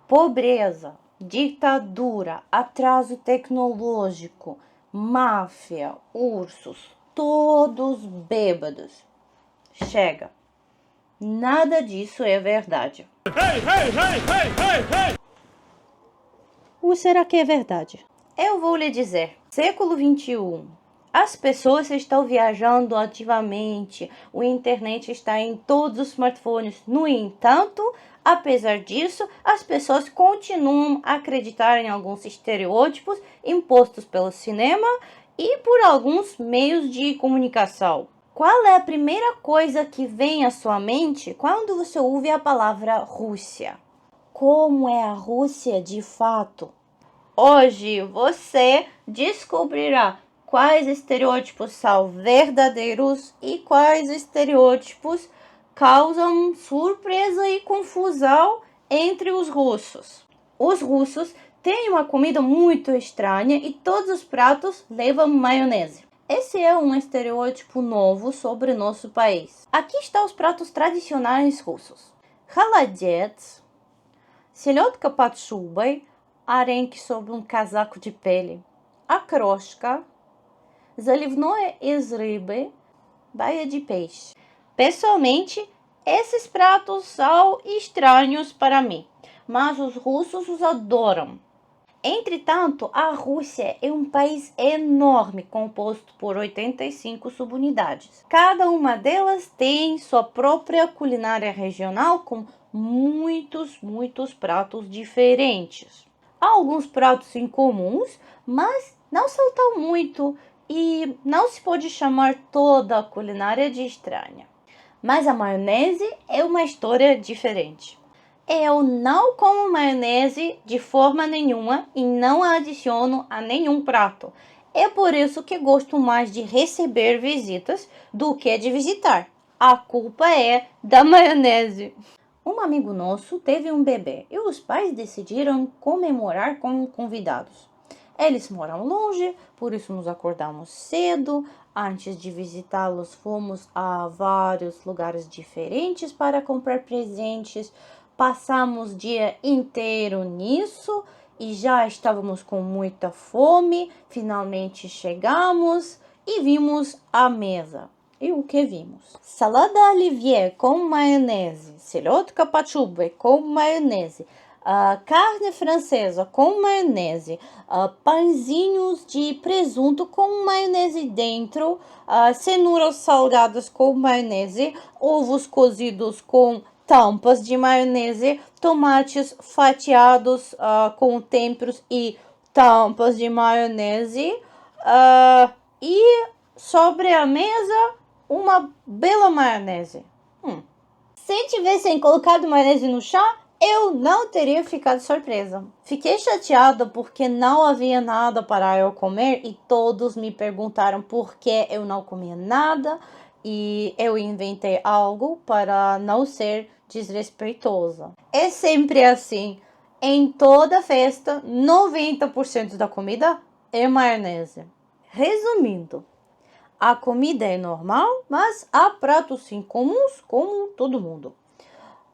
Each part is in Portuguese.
pobreza, ditadura, atraso tecnológico, máfia, ursos, todos bêbados. Chega. Nada disso é verdade. Ou será que é verdade? Eu vou lhe dizer, século XXI, as pessoas estão viajando ativamente, a internet está em todos os smartphones. No entanto, apesar disso, as pessoas continuam a acreditar em alguns estereótipos impostos pelo cinema e por alguns meios de comunicação. Qual é a primeira coisa que vem à sua mente quando você ouve a palavra Rússia? Como é a Rússia de fato? Hoje você descobrirá quais estereótipos são verdadeiros e quais estereótipos causam surpresa e confusão entre os russos. Os russos têm uma comida muito estranha e todos os pratos levam maionese. Esse é um estereótipo novo sobre nosso país. Aqui estão os pratos tradicionais russos. Холодец, селедка под шубой, arenque sobre um casaco de pele, окрошка, заливное из рыбы, baia de peixe. Pessoalmente, esses pratos são estranhos para mim, mas os russos os adoram. Entretanto, a Rússia é um país enorme, composto por 85 subunidades. Cada uma delas tem sua própria culinária regional com muitos pratos diferentes. Há alguns pratos incomuns, mas não são tão muito e não se pode chamar toda a culinária de estranha. Mas a maionese é uma história diferente. Eu não como maionese de forma nenhuma e não a adiciono a nenhum prato. É por isso que gosto mais de receber visitas do que de visitar. A culpa é da maionese. Um amigo nosso teve um bebê e os pais decidiram comemorar com convidados. Eles moram longe, por isso nos acordamos cedo. Antes de visitá-los, fomos a vários lugares diferentes para comprar presentes. Passamos o dia inteiro nisso e já estávamos com muita fome. Finalmente chegamos e vimos a mesa. E o que vimos? Salada Olivier com maionese, селедка под шубой com maionese, carne francesa com maionese, pãezinhos de presunto com maionese dentro, cenouras salgadas com maionese, ovos cozidos com tampas de maionese, tomates fatiados com temperos e tampas de maionese, e sobre a mesa uma bela maionese. Se tivessem colocado maionese no chá, eu não teria ficado surpresa. Fiquei chateada porque não havia nada para eu comer e todos me perguntaram por que eu não comia nada e eu inventei algo para não ser desrespeitosa. É sempre assim. Em toda festa, 90% da comida é maionese. Resumindo, a comida é normal, mas há pratos incomuns como todo mundo.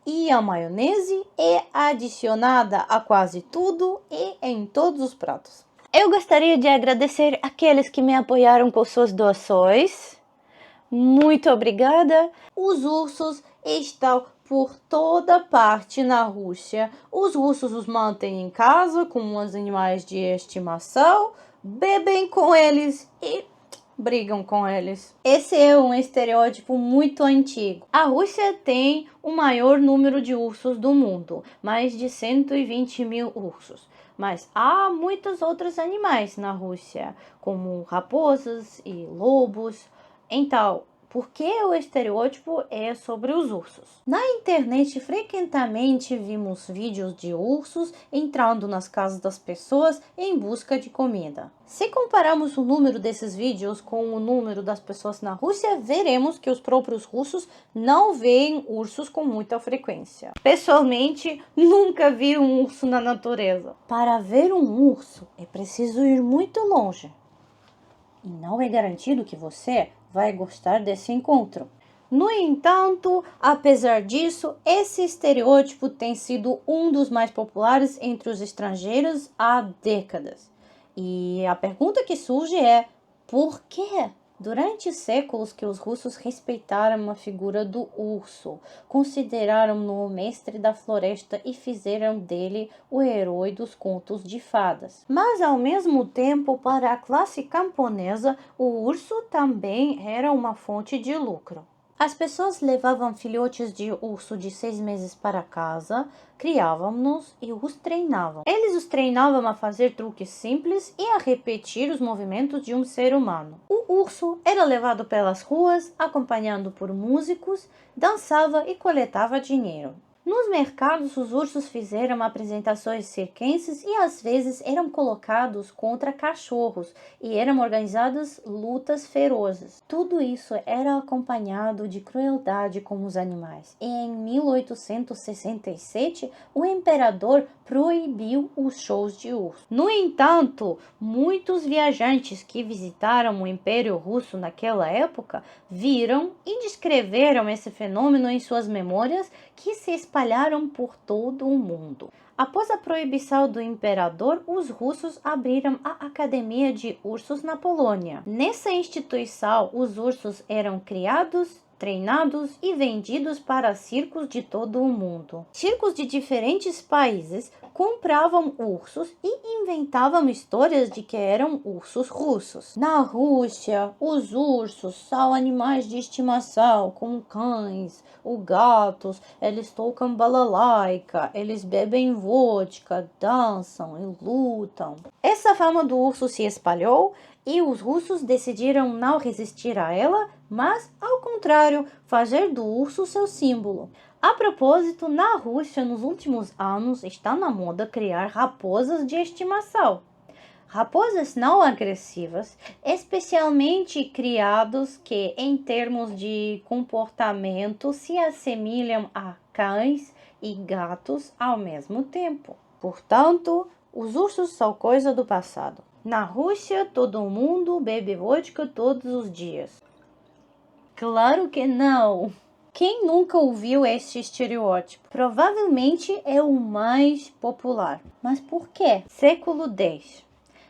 E a maionese é adicionada a quase tudo e em todos os pratos. Eu gostaria de agradecer aqueles que me apoiaram com suas doações. Muito obrigada. Os ursos estão por toda parte na Rússia. Os russos os mantêm em casa como os animais de estimação, bebem com eles e brigam com eles. Esse é um estereótipo muito antigo. A Rússia tem o maior número de ursos do mundo, mais de 120 mil ursos. Mas há muitos outros animais na Rússia, como raposas e lobos. Então, por que o estereótipo é sobre os ursos? Na internet, frequentemente vimos vídeos de ursos entrando nas casas das pessoas em busca de comida. Se compararmos o número desses vídeos com o número das pessoas na Rússia, veremos que os próprios russos não veem ursos com muita frequência. Pessoalmente, nunca vi um urso na natureza. Para ver um urso, é preciso ir muito longe. E não é garantido que você vai gostar desse encontro. No entanto, apesar disso, esse estereótipo tem sido um dos mais populares entre os estrangeiros há décadas. E a pergunta que surge é: por quê? Durante séculos que os russos respeitaram a figura do urso, consideraram-no o mestre da floresta e fizeram dele o herói dos contos de fadas. Mas, ao mesmo tempo, para a classe camponesa, o urso também era uma fonte de lucro. As pessoas levavam filhotes de urso de 6 meses para casa, criavam-nos e os treinavam. Eles os treinavam a fazer truques simples e a repetir os movimentos de um ser humano. O urso era levado pelas ruas, acompanhado por músicos, dançava e coletava dinheiro. Nos mercados, os ursos fizeram apresentações circenses e às vezes eram colocados contra cachorros e eram organizadas lutas ferozes. Tudo isso era acompanhado de crueldade com os animais. E em 1867, o imperador proibiu os shows de urso. No entanto, muitos viajantes que visitaram o Império Russo naquela época viram e descreveram esse fenômeno em suas memórias, que se espalharam por todo o mundo. Após a proibição do imperador, os russos abriram a Academia de Ursos na Polônia. Nessa instituição, os ursos eram criados, treinados e vendidos para circos de todo o mundo. Circos de diferentes países compravam ursos e inventavam histórias de que eram ursos russos. Na Rússia, os ursos são animais de estimação, como cães ou gatos. Eles tocam balalaika, eles bebem vodka, dançam e lutam. Essa fama do urso se espalhou e os russos decidiram não resistir a ela, mas, ao contrário, fazer do urso seu símbolo. A propósito, na Rússia, nos últimos anos, está na moda criar raposas de estimação. Raposas não agressivas, especialmente criados que, em termos de comportamento, se assemelham a cães e gatos ao mesmo tempo. Portanto, os ursos são coisa do passado. Na Rússia, todo mundo bebe vodka todos os dias. Claro que não! Quem nunca ouviu este estereótipo? Provavelmente é o mais popular. Mas por quê? Século X.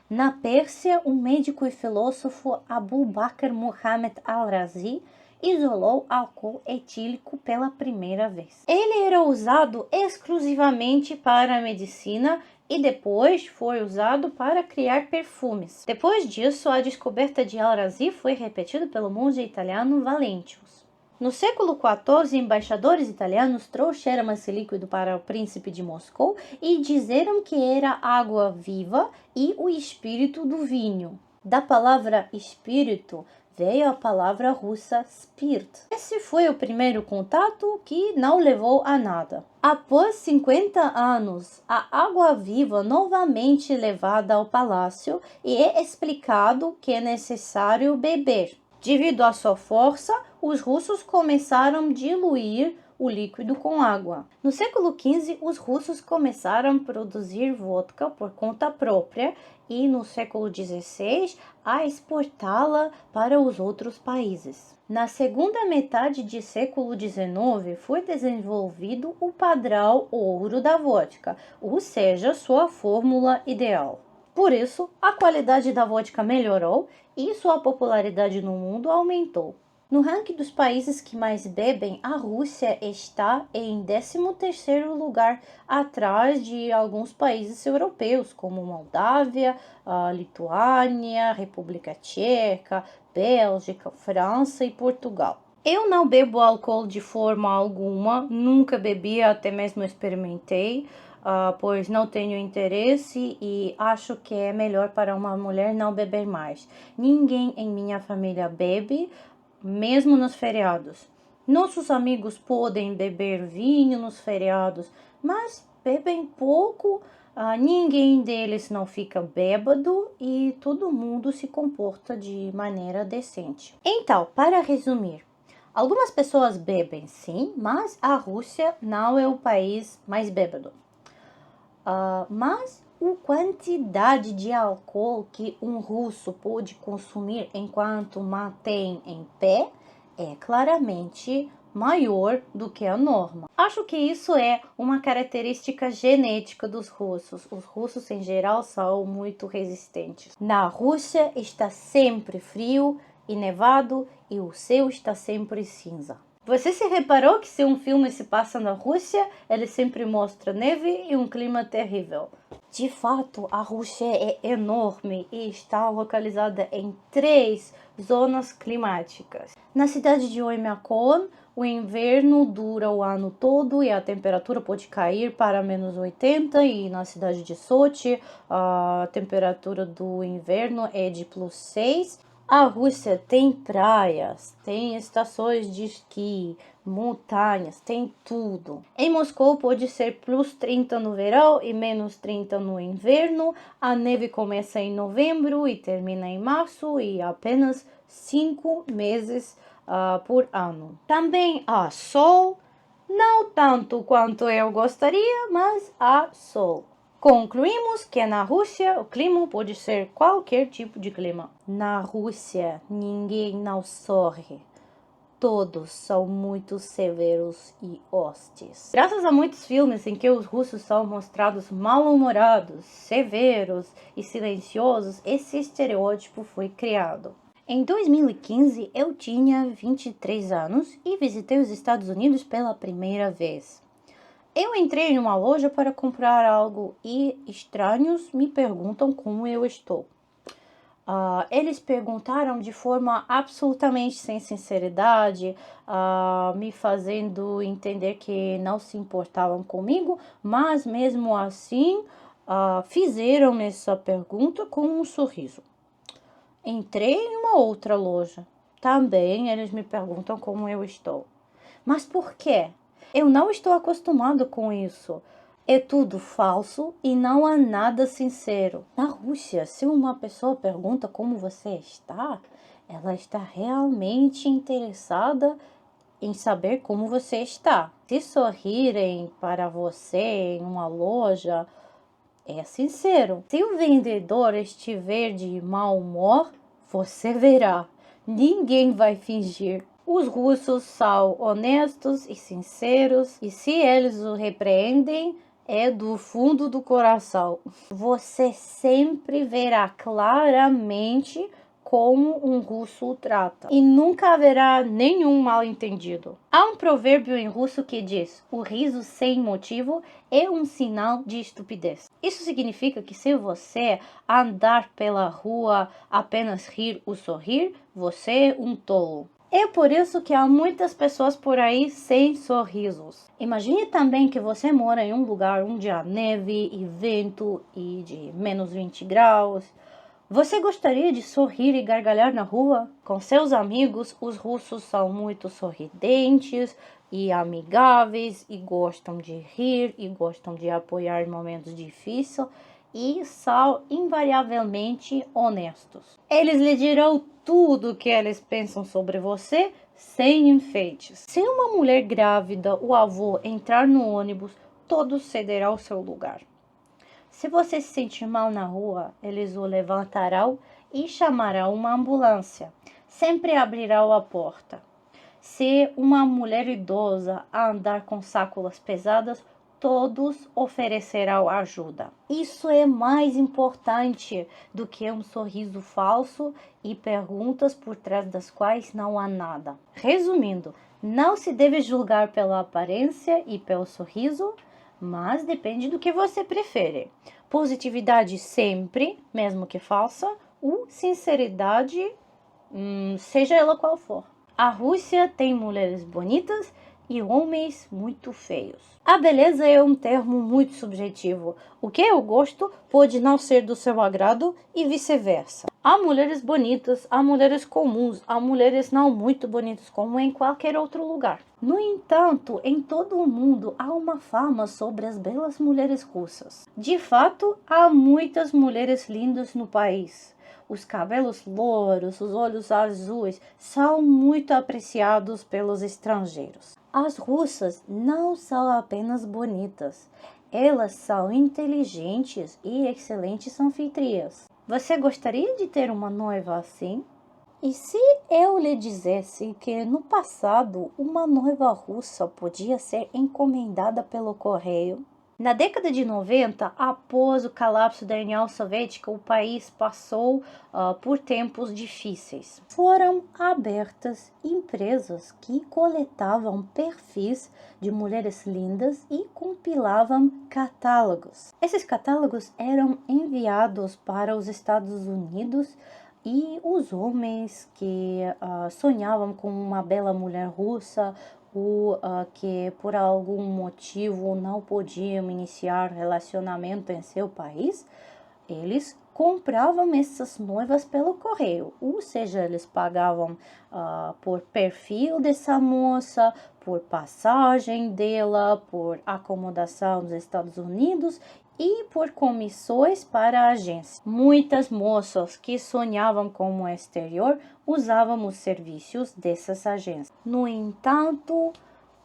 Na Pérsia, um médico e filósofo Abu Bakr Muhammad al-Razi isolou álcool etílico pela primeira vez. Ele era usado exclusivamente para a medicina e depois foi usado para criar perfumes. Depois disso, a descoberta de al-Razi foi repetida pelo monge italiano Valentius. No século XIV, embaixadores italianos trouxeram esse líquido para o príncipe de Moscou e disseram que era água viva e o espírito do vinho. Da palavra espírito veio a palavra russa spirit. Esse foi o primeiro contato que não levou a nada. Após 50 anos, a água viva novamente levada ao palácio e é explicado que é necessário beber. Devido à sua força, os russos começaram a diluir o líquido com água. No século XV, os russos começaram a produzir vodka por conta própria e no século XVI a exportá-la para os outros países. Na segunda metade do século XIX foi desenvolvido o padrão ouro da vodka, ou seja, sua fórmula ideal. Por isso, a qualidade da vodka melhorou e sua popularidade no mundo aumentou. No ranking dos países que mais bebem, a Rússia está em 13º lugar, atrás de alguns países europeus, como Moldávia, Lituânia, República Tcheca, Bélgica, França e Portugal. Eu não bebo álcool de forma alguma, nunca bebi, até mesmo experimentei, pois não tenho interesse e acho que é melhor para uma mulher não beber mais. Ninguém em minha família bebe, mesmo nos feriados. Nossos amigos podem beber vinho nos feriados, mas bebem pouco, ninguém deles não fica bêbado e todo mundo se comporta de maneira decente. Então, para resumir, algumas pessoas bebem sim, mas a Rússia não é o país mais bêbado. Mas a quantidade de álcool que um russo pode consumir enquanto mantém em pé é claramente maior do que a norma. Acho que isso é uma característica genética dos russos. Os russos, em geral, são muito resistentes. Na Rússia está sempre frio e nevado e o céu está sempre cinza. Você se reparou que se um filme se passa na Rússia, ele sempre mostra neve e um clima terrível? De fato, a Rússia é enorme e está localizada em 3 zonas climáticas. Na cidade de Oymyakon, o inverno dura o ano todo e a temperatura pode cair para -80, e na cidade de Sochi, a temperatura do inverno é de +6. A Rússia tem praias, tem estações de esqui, montanhas, tem tudo. Em Moscou pode ser +30 no verão e -30 no inverno. A neve começa em novembro e termina em março e apenas 5 meses por ano. Também há sol, não tanto quanto eu gostaria, mas há sol. Concluímos que na Rússia o clima pode ser qualquer tipo de clima. Na Rússia ninguém não sorri. Todos são muito severos e hostis. Graças a muitos filmes em que os russos são mostrados mal-humorados, severos e silenciosos, esse estereótipo foi criado. Em 2015, eu tinha 23 anos e visitei os Estados Unidos pela primeira vez. Eu entrei em uma loja para comprar algo e estranhos me perguntam como eu estou. Eles perguntaram de forma absolutamente sem sinceridade, me fazendo entender que não se importavam comigo, mas mesmo assim fizeram essa pergunta com um sorriso. Entrei em uma outra loja. Também eles me perguntam como eu estou. Mas por quê? Eu não estou acostumado com isso. É tudo falso e não há nada sincero. Na Rússia, se uma pessoa pergunta como você está, ela está realmente interessada em saber como você está. Se sorrirem para você em uma loja, é sincero. Se o vendedor estiver de mau humor, você verá. Ninguém vai fingir. Os russos são honestos e sinceros, e se eles o repreendem, é do fundo do coração. Você sempre verá claramente como um russo o trata, e nunca haverá nenhum mal-entendido. Há um provérbio em russo que diz: o riso sem motivo é um sinal de estupidez. Isso significa que se você andar pela rua apenas rir ou sorrir, você é um tolo. É por isso que há muitas pessoas por aí sem sorrisos. Imagine também que você mora em um lugar onde há neve e vento e de -20 graus. Você gostaria de sorrir e gargalhar na rua? Com seus amigos, os russos são muito sorridentes e amigáveis e gostam de rir e gostam de apoiar em momentos difíceis e são invariavelmente honestos. Eles lhe dirão tudo o que eles pensam sobre você sem enfeites. Se uma mulher grávida ou avô entrar no ônibus, todos cederão ao seu lugar. Se você se sentir mal na rua, eles o levantarão e chamarão uma ambulância. Sempre abrirão a porta. Se uma mulher idosa andar com sacolas pesadas, todos oferecerão ajuda. Isso é mais importante do que um sorriso falso e perguntas por trás das quais não há nada. Resumindo, não se deve julgar pela aparência e pelo sorriso, mas depende do que você prefere. Positividade sempre, mesmo que falsa, ou sinceridade, seja ela qual for. A Rússia tem mulheres bonitas e homens muito feios. A beleza é um termo muito subjetivo. O que eu gosto pode não ser do seu agrado e vice-versa. Há mulheres bonitas, há mulheres comuns, há mulheres não muito bonitas como em qualquer outro lugar. No entanto, em todo o mundo há uma fama sobre as belas mulheres russas. De fato, há muitas mulheres lindas no país. Os cabelos louros, os olhos azuis são muito apreciados pelos estrangeiros. As russas não são apenas bonitas, elas são inteligentes e excelentes anfitriãs. Você gostaria de ter uma noiva assim? E se eu lhe dissesse que no passado uma noiva russa podia ser encomendada pelo correio? Na década de 90, após o colapso da União Soviética, o país passou por tempos difíceis. Foram abertas empresas que coletavam perfis de mulheres lindas e compilavam catálogos. Esses catálogos eram enviados para os Estados Unidos e os homens que sonhavam com uma bela mulher russa ou que por algum motivo não podiam iniciar relacionamento em seu país, eles compravam essas noivas pelo correio, ou seja, eles pagavam por perfil dessa moça, por passagem dela, por acomodação nos Estados Unidos e por comissões para a agência. Muitas moças que sonhavam com o exterior usavam os serviços dessas agências. No entanto,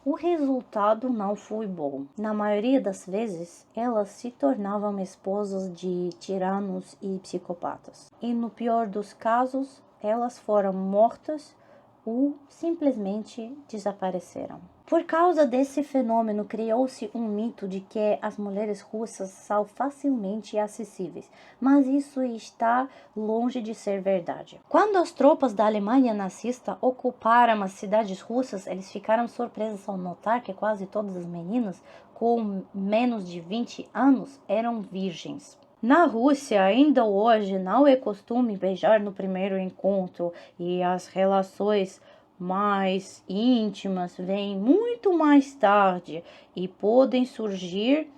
o resultado não foi bom. Na maioria das vezes, elas se tornavam esposas de tiranos e psicopatas. E no pior dos casos, elas foram mortas ou simplesmente desapareceram. Por causa desse fenômeno, criou-se um mito de que as mulheres russas são facilmente acessíveis, mas isso está longe de ser verdade. Quando as tropas da Alemanha nazista ocuparam as cidades russas, eles ficaram surpresos ao notar que quase todas as meninas com menos de 20 anos eram virgens. Na Rússia, ainda hoje, não é costume beijar no primeiro encontro e as relações mais íntimas vêm muito mais tarde e podem surgir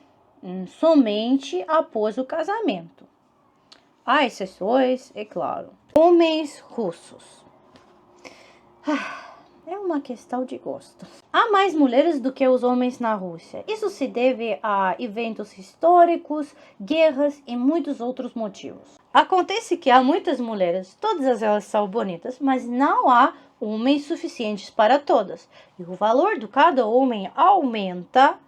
somente após o casamento. Há exceções, é claro. Homens russos. É uma questão de gosto. Há mais mulheres do que os homens na Rússia. Isso se deve a eventos históricos, guerras e muitos outros motivos. Acontece que há muitas mulheres, todas elas são bonitas, mas não há homens suficientes para todas. E o valor de cada homem aumenta.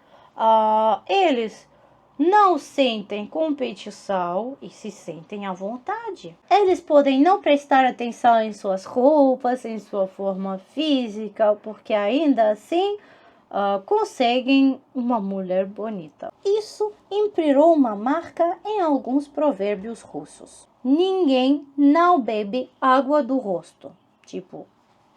Eles não sentem competição e se sentem à vontade. Eles podem não prestar atenção em suas roupas, em sua forma física, porque ainda assim conseguem uma mulher bonita. Isso imprimiu uma marca em alguns provérbios russos. Ninguém não bebe água do rosto. Tipo,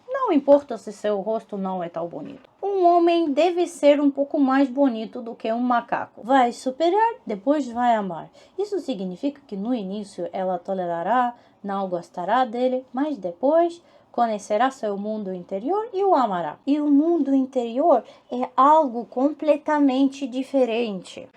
não importa se seu rosto não é tão bonito. Um homem deve ser um pouco mais bonito do que um macaco. Vai superar, depois vai amar. Isso significa que no início ela tolerará, não gostará dele, mas depois conhecerá seu mundo interior e o amará. E o mundo interior é algo completamente diferente.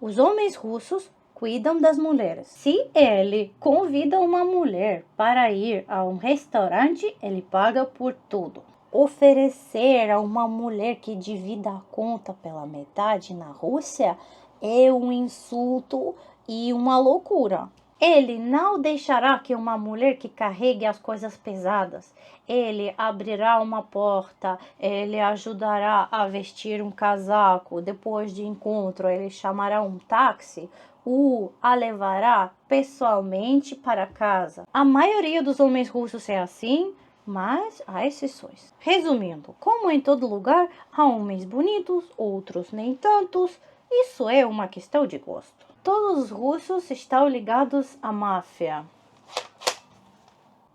Os homens russos cuidam das mulheres. Se ele convida uma mulher para ir a um restaurante, ele paga por tudo. Oferecer a uma mulher que divida a conta pela metade na Rússia é um insulto e uma loucura. Ele não deixará que uma mulher que carregue as coisas pesadas. Ele abrirá uma porta, ele ajudará a vestir um casaco. Depois de encontro, ele chamará um táxi ou a levará pessoalmente para casa. A maioria dos homens russos é assim, mas há exceções. Resumindo, como em todo lugar, há homens bonitos, outros nem tantos. Isso é uma questão de gosto. Todos os russos estão ligados à máfia.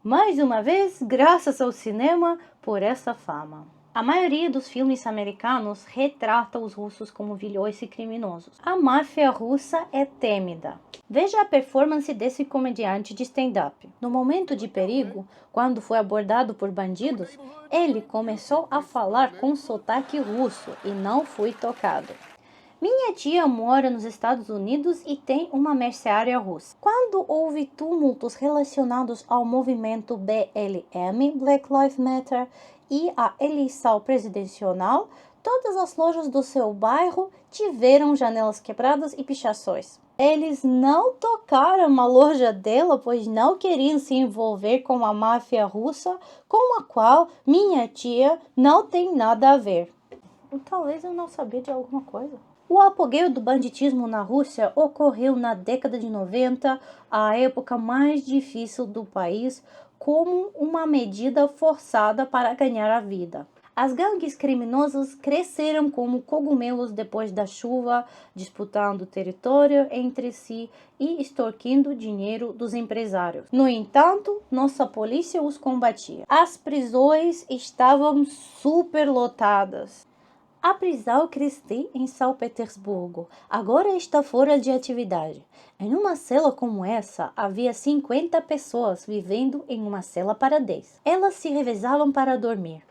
Mais uma vez, graças ao cinema por essa fama. A maioria dos filmes americanos retrata os russos como vilões e criminosos. A máfia russa é tímida. Veja a performance desse comediante de stand-up. No momento de perigo, quando foi abordado por bandidos, ele começou a falar com sotaque russo e não foi tocado. Minha tia mora nos Estados Unidos e tem uma mercearia russa. Quando houve tumultos relacionados ao movimento BLM, Black Lives Matter, e a eleição presidencial, todas as lojas do seu bairro tiveram janelas quebradas e pichações. Eles não tocaram a loja dela, pois não queriam se envolver com a máfia russa, com a qual minha tia não tem nada a ver. Ou talvez eu não sabia de alguma coisa. O apogeu do banditismo na Rússia ocorreu na década de 90, a época mais difícil do país, como uma medida forçada para ganhar a vida. As gangues criminosas cresceram como cogumelos depois da chuva, disputando território entre si e extorquindo dinheiro dos empresários. No entanto, nossa polícia os combatia. As prisões estavam superlotadas. A prisão Christie, em São Petersburgo, agora está fora de atividade. Em uma cela como essa, havia 50 pessoas vivendo em uma cela para 10. Elas se revezavam para dormir.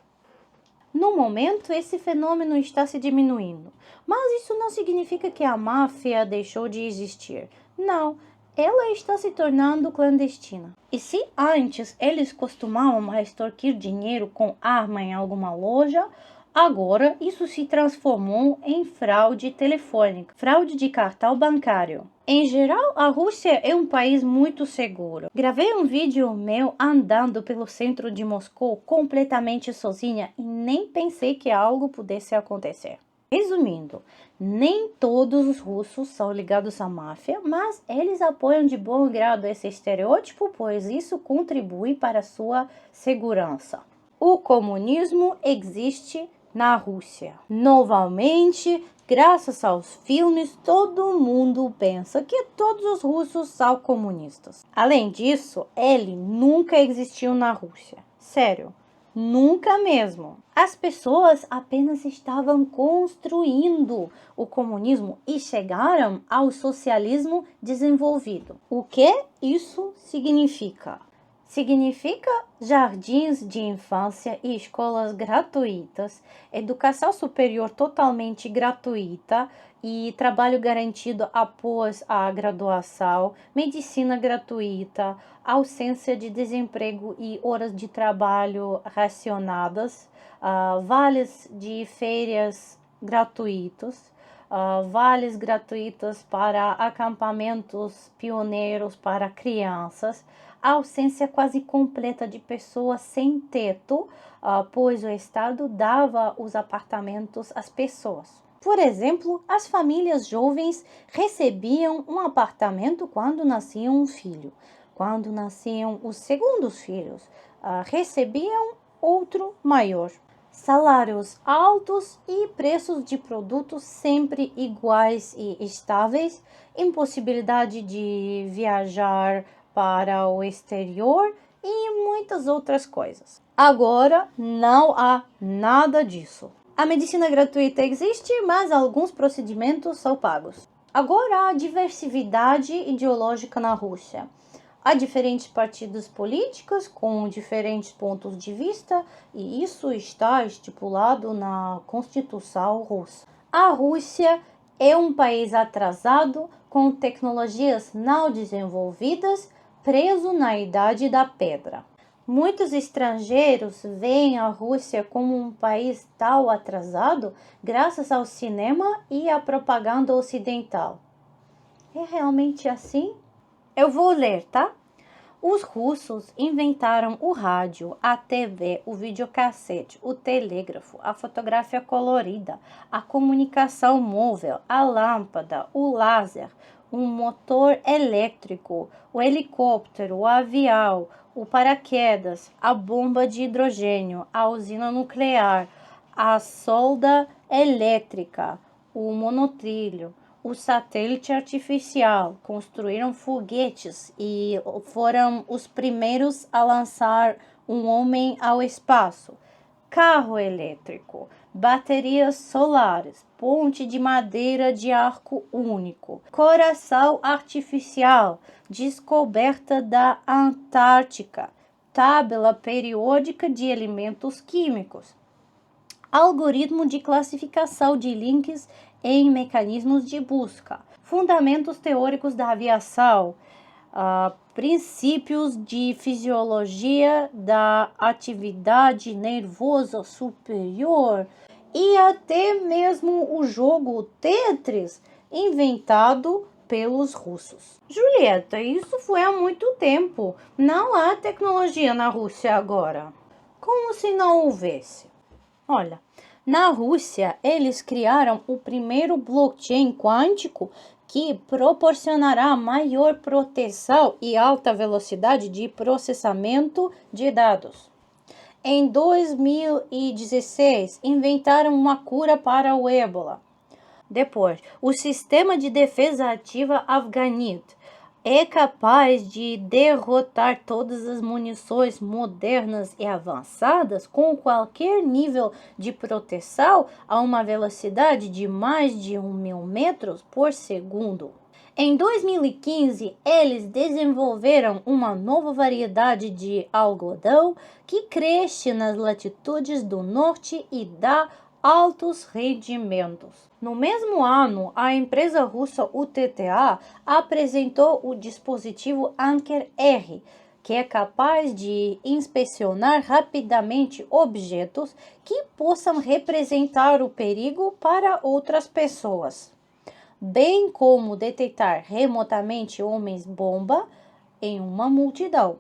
No momento, esse fenômeno está se diminuindo, mas isso não significa que a máfia deixou de existir. Não, ela está se tornando clandestina. E se antes eles costumavam extorquir dinheiro com arma em alguma loja, agora isso se transformou em fraude telefônica, fraude de cartão bancário. Em geral, a Rússia é um país muito seguro. Gravei um vídeo meu andando pelo centro de Moscou completamente sozinha e nem pensei que algo pudesse acontecer. Resumindo, nem todos os russos são ligados à máfia, mas eles apoiam de bom grado esse estereótipo, pois isso contribui para a sua segurança. O comunismo existe na Rússia. Novamente, graças aos filmes, todo mundo pensa que todos os russos são comunistas. Além disso, ele nunca existiu na Rússia. Sério, nunca mesmo. As pessoas apenas estavam construindo o comunismo e chegaram ao socialismo desenvolvido. O que isso significa? Significa jardins de infância e escolas gratuitas, educação superior totalmente gratuita e trabalho garantido após a graduação, medicina gratuita, ausência de desemprego e horas de trabalho racionadas, vales de férias gratuitos, vales gratuitos para acampamentos pioneiros para crianças, a ausência quase completa de pessoas sem teto, pois o Estado dava os apartamentos às pessoas. Por exemplo, as famílias jovens recebiam um apartamento quando nascia um filho. Quando nasciam os segundos filhos, recebiam outro maior. Salários altos e preços de produtos sempre iguais e estáveis, impossibilidade de viajar para o exterior e muitas outras coisas. Agora não há nada disso. A medicina gratuita existe, mas alguns procedimentos são pagos. Agora há diversidade ideológica na Rússia. Há diferentes partidos políticos com diferentes pontos de vista e isso está estipulado na Constituição russa. A Rússia é um país atrasado com tecnologias não desenvolvidas, preso na idade da pedra. Muitos estrangeiros veem a Rússia como um país tão atrasado graças ao cinema e à propaganda ocidental. É realmente assim? Eu vou ler, tá? Os russos inventaram o rádio, a TV, o videocassete, o telégrafo, a fotografia colorida, a comunicação móvel, a lâmpada, o laser, o motor elétrico, o helicóptero, o avião, o paraquedas, a bomba de hidrogênio, a usina nuclear, a solda elétrica, o monotrilho, o satélite artificial, construíram foguetes e foram os primeiros a lançar um homem ao espaço. Carro elétrico, baterias solares, ponte de madeira de arco único, coração artificial, descoberta da Antártica, tabela periódica de elementos químicos, algoritmo de classificação de links em mecanismos de busca, fundamentos teóricos da aviação, princípios de fisiologia da atividade nervosa superior e até mesmo o jogo Tetris, inventado pelos russos. Julieta, isso foi há muito tempo. Não há tecnologia na Rússia agora. Como se não houvesse? Olha, na Rússia, eles criaram o primeiro blockchain quântico que proporcionará maior proteção e alta velocidade de processamento de dados. Em 2016, inventaram uma cura para o ébola. Depois, o sistema de defesa ativa Afghanit é capaz de derrotar todas as munições modernas e avançadas com qualquer nível de proteção a uma velocidade de mais de 1.000 metros por segundo. Em 2015, eles desenvolveram uma nova variedade de algodão que cresce nas latitudes do norte e dá altos rendimentos. No mesmo ano, a empresa russa UTTA apresentou o dispositivo Anker-R, que é capaz de inspecionar rapidamente objetos que possam representar o perigo para outras pessoas, bem como detectar remotamente homens-bomba em uma multidão.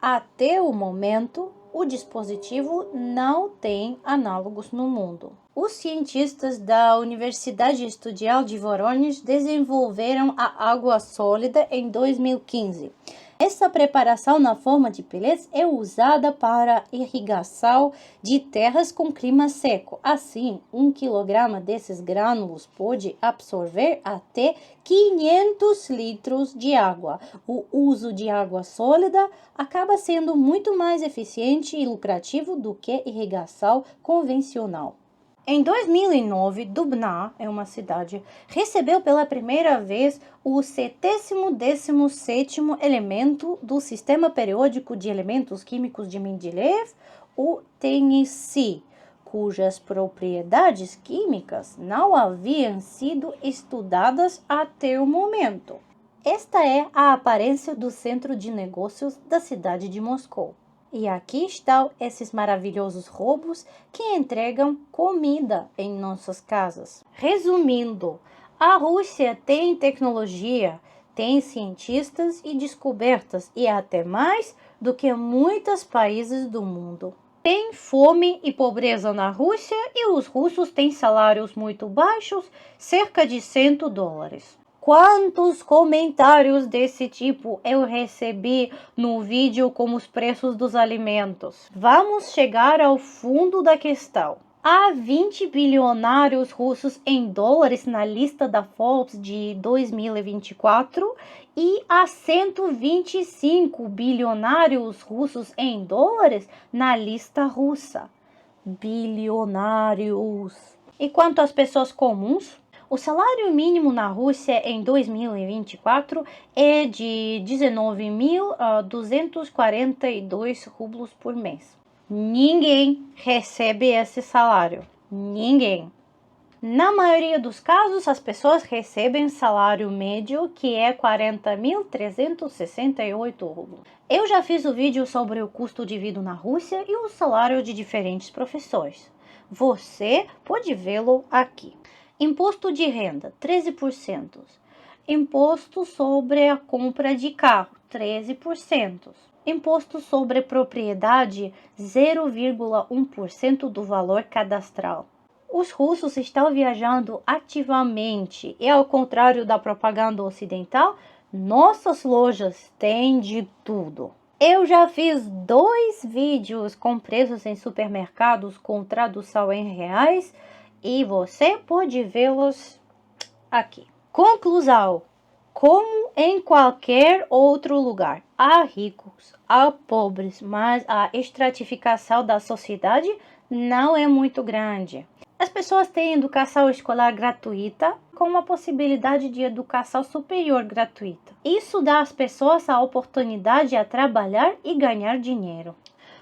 Até o momento, o dispositivo não tem análogos no mundo. Os cientistas da Universidade Estadual de Voronezh desenvolveram a água sólida em 2015. Essa preparação na forma de pellets é usada para irrigação de terras com clima seco. Assim, 1 quilograma desses grânulos pode absorver até 500 litros de água. O uso de água sólida acaba sendo muito mais eficiente e lucrativo do que irrigação convencional. Em 2009, Dubna, é uma cidade, recebeu pela primeira vez o 717º elemento do Sistema Periódico de Elementos Químicos de Mendeleev, o TNC, cujas propriedades químicas não haviam sido estudadas até o momento. Esta é a aparência do centro de negócios da cidade de Moscou. E aqui estão esses maravilhosos robôs que entregam comida em nossas casas. Resumindo, a Rússia tem tecnologia, tem cientistas e descobertas e até mais do que muitos países do mundo. Tem fome e pobreza na Rússia e os russos têm salários muito baixos, cerca de $100. Quantos comentários desse tipo eu recebi no vídeo com os preços dos alimentos? Vamos chegar ao fundo da questão. Há 20 bilionários russos em dólares na lista da Forbes de 2024 e há 125 bilionários russos em dólares na lista russa. Bilionários. E quanto às pessoas comuns? O salário mínimo na Rússia em 2024 é de 19.242 rublos por mês. Ninguém recebe esse salário. Ninguém. Na maioria dos casos, as pessoas recebem salário médio, que é 40.368 rublos. Eu já fiz o vídeo sobre o custo de vida na Rússia e o salário de diferentes profissões. Você pode vê-lo aqui. Imposto de renda, 13%. Imposto sobre a compra de carro, 13%. Imposto sobre propriedade, 0,1% do valor cadastral. Os russos estão viajando ativamente e, ao contrário da propaganda ocidental, nossas lojas têm de tudo. Eu já fiz 2 vídeos com preços em supermercados com tradução em reais e você pode vê-los aqui. Conclusão: como em qualquer outro lugar, há ricos, há pobres, mas a estratificação da sociedade não é muito grande. As pessoas têm educação escolar gratuita com uma possibilidade de educação superior gratuita. Isso dá às pessoas a oportunidade de trabalhar e ganhar dinheiro.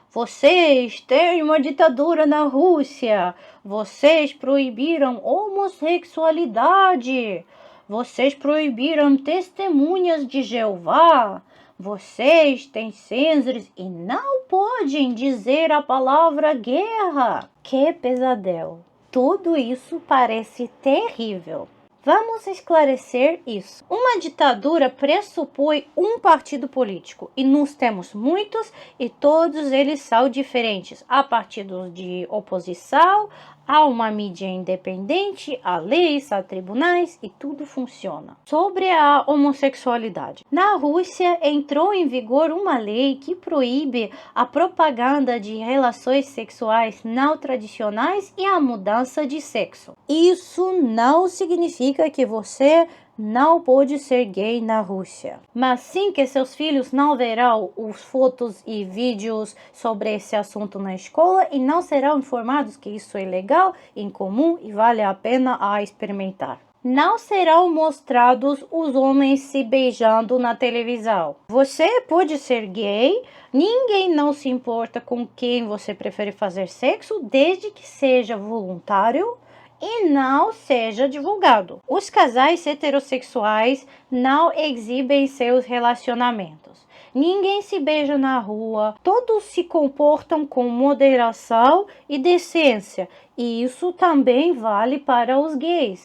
Vocês têm uma ditadura na Rússia. Vocês proibiram homossexualidade. Vocês proibiram testemunhas de Jeová. Vocês têm censores e não podem dizer a palavra guerra. Que pesadelo. Tudo isso parece terrível. Vamos esclarecer isso. Uma ditadura pressupõe um partido político e nós temos muitos e todos eles são diferentes. Há partidos de oposição, Há uma mídia independente, há leis, há tribunais e tudo funciona. Sobre a homossexualidade. Na Rússia entrou em vigor uma lei que proíbe a propaganda de relações sexuais não tradicionais e a mudança de sexo. Isso não significa que você não pode ser gay na Rússia, mas sim que seus filhos não verão os fotos e vídeos sobre esse assunto na escola e não serão informados que isso é legal, incomum e vale a pena a experimentar. Não serão mostrados os homens se beijando na televisão. Você pode ser gay, ninguém não se importa com quem você prefere fazer sexo, desde que seja voluntário e não seja divulgado. Os casais heterossexuais não exibem seus relacionamentos. Ninguém se beija na rua, todos se comportam com moderação e decência, e isso também vale para os gays.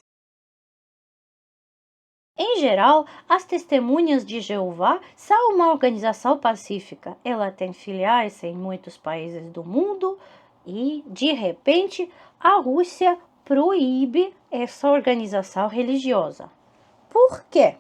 Em geral, as Testemunhas de Jeová são uma organização pacífica. Ela tem filiais em muitos países do mundo e, de repente, a Rússia proíbe essa organização religiosa. Por quê?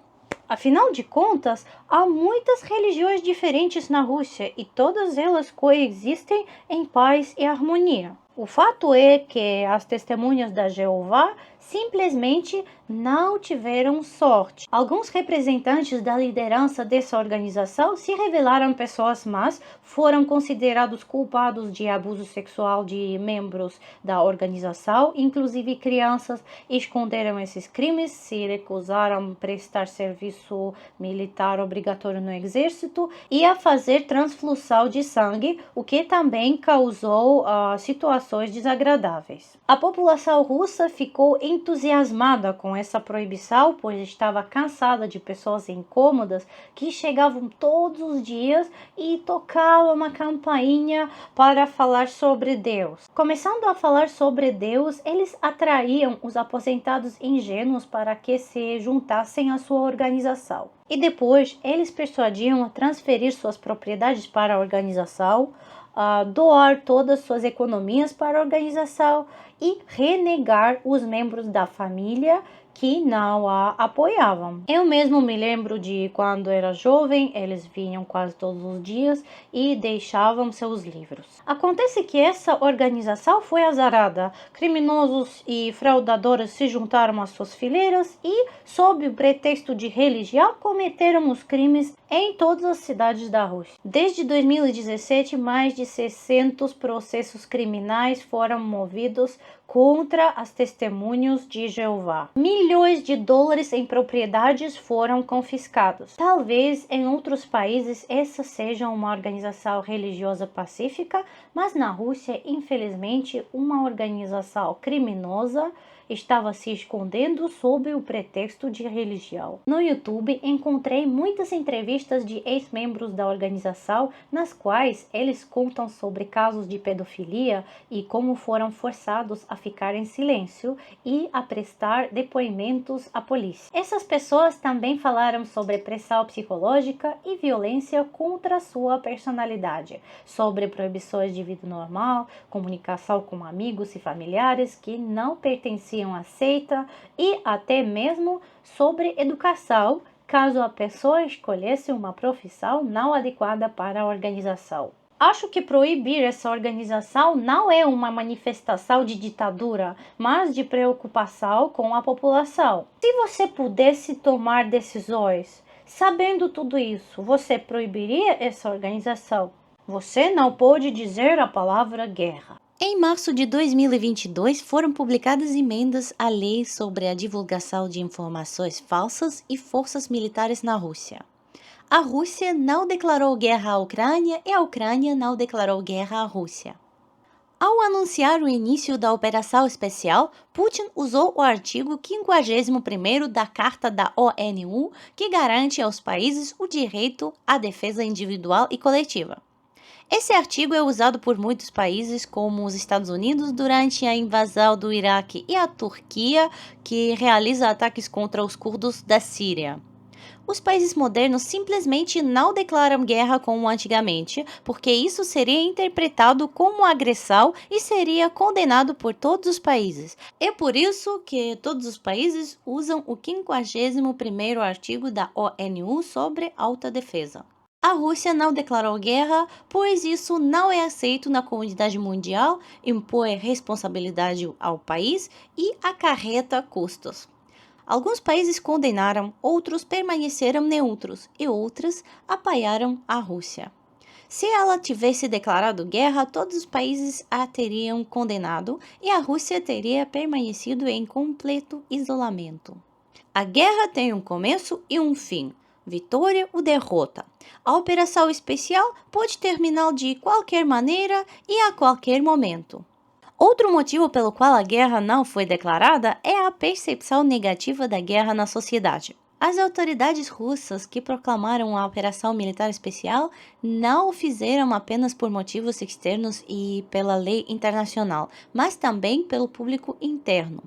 Afinal de contas, há muitas religiões diferentes na Rússia e todas elas coexistem em paz e harmonia. O fato é que as Testemunhas de Jeová simplesmente não tiveram sorte. Alguns representantes da liderança dessa organização se revelaram pessoas más, foram considerados culpados de abuso sexual de membros da organização, inclusive crianças, esconderam esses crimes, se recusaram a prestar serviço militar obrigatório no exército e a fazer transfusão de sangue, o que também causou situações desagradáveis. A população russa ficou entusiasmada com essa proibição, pois estava cansada de pessoas incômodas que chegavam todos os dias e tocavam uma campainha para falar sobre Deus. Começando a falar sobre Deus, eles atraíam os aposentados ingênuos para que se juntassem à sua organização. E depois, eles persuadiam a transferir suas propriedades para a organização, a doar todas suas economias para a organização e renegar os membros da família que não a apoiavam. Eu mesmo me lembro de quando era jovem, eles vinham quase todos os dias e deixavam seus livros. Acontece que essa organização foi azarada. Criminosos e fraudadores se juntaram às suas fileiras e, sob o pretexto de religião, cometeram os crimes em todas as cidades da Rússia. Desde 2017, mais de 600 processos criminais foram movidos contra as Testemunhas de Jeová. Milhões de dólares em propriedades foram confiscados. Talvez em outros países essa seja uma organização religiosa pacífica, mas na Rússia, infelizmente, uma organização criminosa estava se escondendo sob o pretexto de religião. No YouTube encontrei muitas entrevistas de ex-membros da organização nas quais eles contam sobre casos de pedofilia e como foram forçados a ficar em silêncio e a prestar depoimentos à polícia. Essas pessoas também falaram sobre pressão psicológica e violência contra sua personalidade, sobre proibições de vida normal, comunicação com amigos e familiares que não pertenciam à seita e até mesmo sobre educação, caso a pessoa escolhesse uma profissão não adequada para a organização. Acho que proibir essa organização não é uma manifestação de ditadura, mas de preocupação com a população. Se você pudesse tomar decisões, sabendo tudo isso, você proibiria essa organização? Você não pode dizer a palavra guerra. Em março de 2022, foram publicadas emendas à lei sobre a divulgação de informações falsas e forças militares na Rússia. A Rússia não declarou guerra à Ucrânia e a Ucrânia não declarou guerra à Rússia. Ao anunciar o início da operação especial, Putin usou o artigo 51º da Carta da ONU, que garante aos países o direito à defesa individual e coletiva. Esse artigo é usado por muitos países, como os Estados Unidos durante a invasão do Iraque e a Turquia, que realiza ataques contra os curdos da Síria. Os países modernos simplesmente não declaram guerra como antigamente, porque isso seria interpretado como agressão e seria condenado por todos os países. É por isso que todos os países usam o 51º artigo da ONU sobre autodefesa. A Rússia não declarou guerra, pois isso não é aceito na comunidade mundial, impõe responsabilidade ao país e acarreta custos. Alguns países condenaram, outros permaneceram neutros e outros apoiaram a Rússia. Se ela tivesse declarado guerra, todos os países a teriam condenado e a Rússia teria permanecido em completo isolamento. A guerra tem um começo e um fim, vitória ou derrota. A operação especial pode terminar de qualquer maneira e a qualquer momento. Outro motivo pelo qual a guerra não foi declarada é a percepção negativa da guerra na sociedade. As autoridades russas que proclamaram a operação militar especial não o fizeram apenas por motivos externos e pela lei internacional, mas também pelo público interno.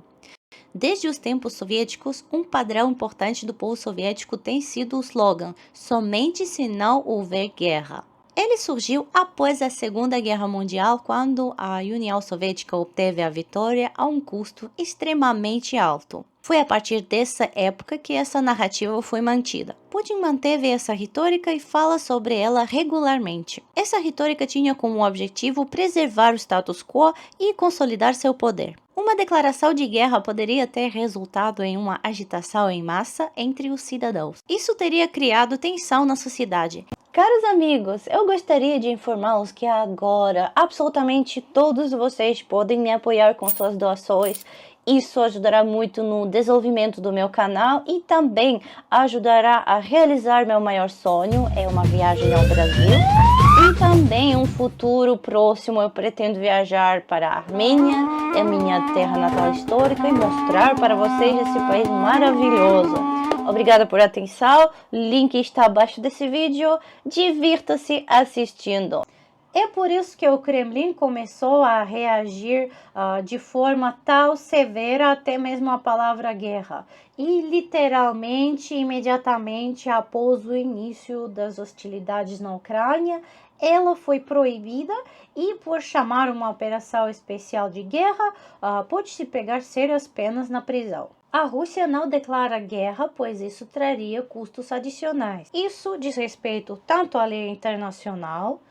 Desde os tempos soviéticos, um padrão importante do povo soviético tem sido o slogan "Somente se não houver guerra". Ele surgiu após a Segunda Guerra Mundial, quando a União Soviética obteve a vitória a um custo extremamente alto. Foi a partir dessa época que essa narrativa foi mantida. Putin manteve essa retórica e fala sobre ela regularmente. Essa retórica tinha como objetivo preservar o status quo e consolidar seu poder. Uma declaração de guerra poderia ter resultado em uma agitação em massa entre os cidadãos. Isso teria criado tensão na sociedade. Caros amigos, eu gostaria de informá-los que agora absolutamente todos vocês podem me apoiar com suas doações. Isso ajudará muito no desenvolvimento do meu canal e também ajudará a realizar meu maior sonho, é uma viagem ao Brasil. E também em um futuro próximo eu pretendo viajar para a Armênia, é minha terra natal histórica, e mostrar para vocês esse país maravilhoso. Obrigada por atenção, link está abaixo desse vídeo, divirta-se assistindo. É por isso que o Kremlin começou a reagir de forma tão severa até mesmo a palavra guerra. E literalmente, imediatamente após o início das hostilidades na Ucrânia, ela foi proibida e por chamar uma operação especial de guerra, pode-se pegar sérias penas na prisão. A Rússia não declara guerra, pois isso traria custos adicionais. Isso diz respeito tanto à lei internacional,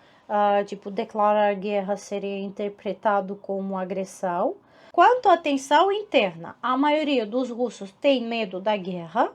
declarar guerra seria interpretado como agressão, quanto à tensão interna. A maioria dos russos tem medo da guerra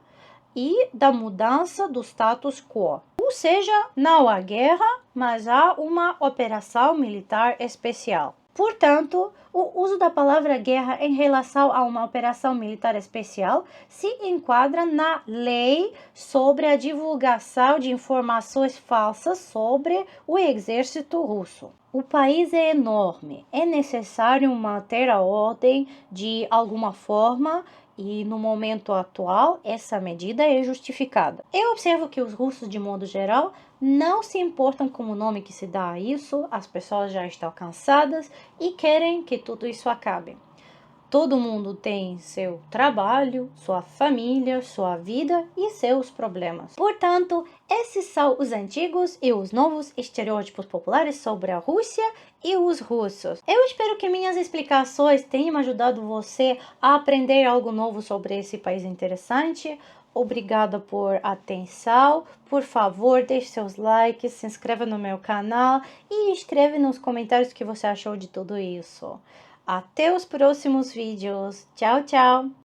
e da mudança do status quo. Ou seja, não há guerra, mas há uma operação militar especial. Portanto, o uso da palavra guerra em relação a uma operação militar especial se enquadra na lei sobre a divulgação de informações falsas sobre o exército russo. O país é enorme, é necessário manter a ordem de alguma forma e no momento atual essa medida é justificada. Eu observo que os russos, de modo geral, não se importam com o nome que se dá a isso, as pessoas já estão cansadas e querem que tudo isso acabe. Todo mundo tem seu trabalho, sua família, sua vida e seus problemas. Portanto, esses são os antigos e os novos estereótipos populares sobre a Rússia e os russos. Eu espero que minhas explicações tenham ajudado você a aprender algo novo sobre esse país interessante. Obrigada por atenção. Por favor, deixe seus likes, se inscreva no meu canal e escreve nos comentários o que você achou de tudo isso. Até os próximos vídeos. Tchau, tchau!